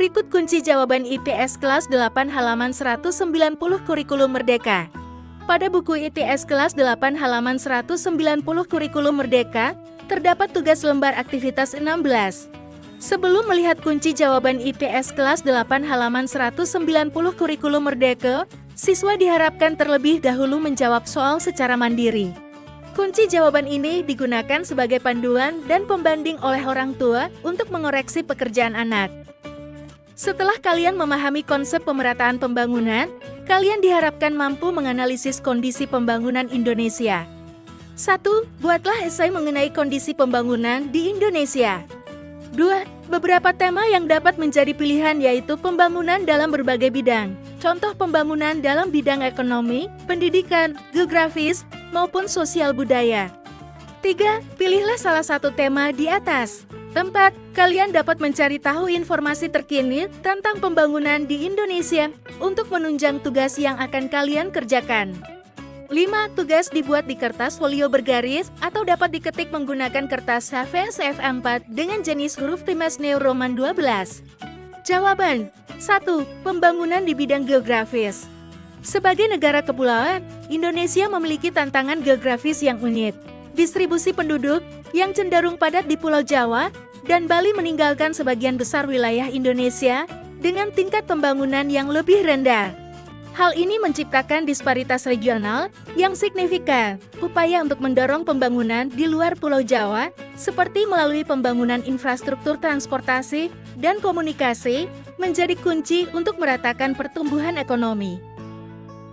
Berikut kunci jawaban IPS kelas 8 halaman 190 Kurikulum Merdeka. Pada buku IPS kelas 8 halaman 190 Kurikulum Merdeka, terdapat tugas lembar aktivitas 16. Sebelum melihat kunci jawaban IPS kelas 8 halaman 190 Kurikulum Merdeka, siswa diharapkan terlebih dahulu menjawab soal secara mandiri. Kunci jawaban ini digunakan sebagai panduan dan pembanding oleh orang tua untuk mengoreksi pekerjaan anak. Setelah kalian memahami konsep pemerataan pembangunan, kalian diharapkan mampu menganalisis kondisi pembangunan Indonesia. 1. Buatlah esai mengenai kondisi pembangunan di Indonesia. 2. Beberapa tema yang dapat menjadi pilihan yaitu pembangunan dalam berbagai bidang. Contoh pembangunan dalam bidang ekonomi, pendidikan, geografis, maupun sosial budaya. 3. Pilihlah salah satu tema di atas. 4. Kalian dapat mencari tahu informasi terkini tentang pembangunan di Indonesia untuk menunjang tugas yang akan kalian kerjakan. 5. Tugas dibuat di kertas folio bergaris atau dapat diketik menggunakan kertas HVS F4 dengan jenis huruf Times New Roman 12. Jawaban 1. Pembangunan di bidang geografis. Sebagai negara kepulauan, Indonesia memiliki tantangan geografis yang unik. Distribusi penduduk yang cenderung padat di Pulau Jawa dan Bali meninggalkan sebagian besar wilayah Indonesia dengan tingkat pembangunan yang lebih rendah. Hal ini menciptakan disparitas regional yang signifikan. Upaya untuk mendorong pembangunan di luar Pulau Jawa, seperti melalui pembangunan infrastruktur transportasi dan komunikasi, menjadi kunci untuk meratakan pertumbuhan ekonomi.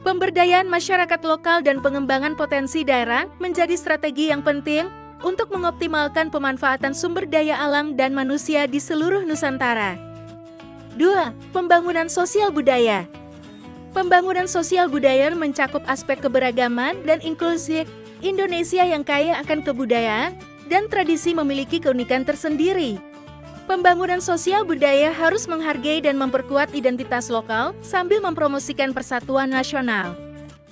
Pemberdayaan masyarakat lokal dan pengembangan potensi daerah menjadi strategi yang penting untuk mengoptimalkan pemanfaatan sumber daya alam dan manusia di seluruh Nusantara. 2. Pembangunan sosial budaya. Pembangunan sosial budaya mencakup aspek keberagaman dan inklusi. Indonesia yang kaya akan kebudayaan dan tradisi memiliki keunikan tersendiri. Pembangunan sosial budaya harus menghargai dan memperkuat identitas lokal sambil mempromosikan persatuan nasional.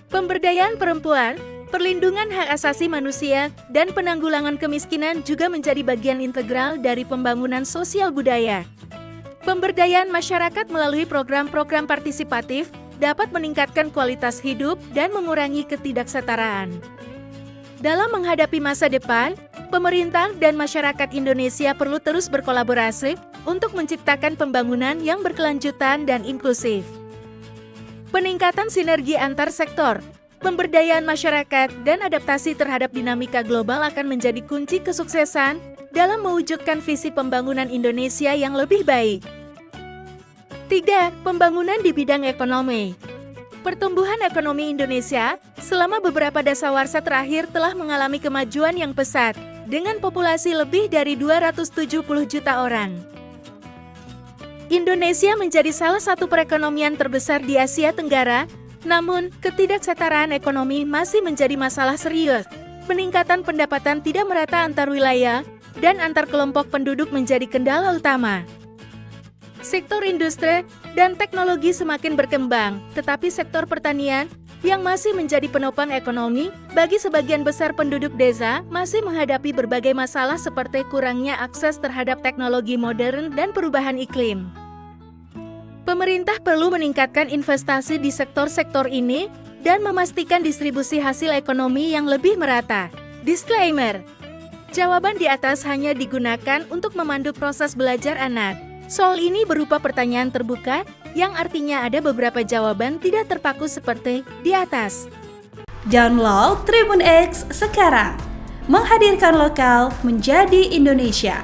Pemberdayaan perempuan, perlindungan hak asasi manusia, dan penanggulangan kemiskinan juga menjadi bagian integral dari pembangunan sosial budaya. Pemberdayaan masyarakat melalui program-program partisipatif dapat meningkatkan kualitas hidup dan mengurangi ketidaksetaraan. Dalam menghadapi masa depan, pemerintah dan masyarakat Indonesia perlu terus berkolaborasi untuk menciptakan pembangunan yang berkelanjutan dan inklusif. Peningkatan sinergi antar sektor, pemberdayaan masyarakat, dan adaptasi terhadap dinamika global akan menjadi kunci kesuksesan dalam mewujudkan visi pembangunan Indonesia yang lebih baik. 3. Pembangunan di bidang ekonomi. Pertumbuhan ekonomi Indonesia selama beberapa dasawarsa terakhir telah mengalami kemajuan yang pesat, dengan populasi lebih dari 270 juta orang. Indonesia menjadi salah satu perekonomian terbesar di Asia Tenggara, namun ketidaksetaraan ekonomi masih menjadi masalah serius. Peningkatan pendapatan tidak merata antar wilayah dan antar kelompok penduduk menjadi kendala utama. Sektor industri dan teknologi semakin berkembang, tetapi sektor pertanian yang masih menjadi penopang ekonomi bagi sebagian besar penduduk desa masih menghadapi berbagai masalah seperti kurangnya akses terhadap teknologi modern dan perubahan iklim. Pemerintah perlu meningkatkan investasi di sektor-sektor ini dan memastikan distribusi hasil ekonomi yang lebih merata. Disclaimer: jawaban di atas hanya digunakan untuk memandu proses belajar anak. Soal ini berupa pertanyaan terbuka, yang artinya ada beberapa jawaban tidak terpaku seperti di atas. Download Tribun X sekarang, menghadirkan lokal menjadi Indonesia.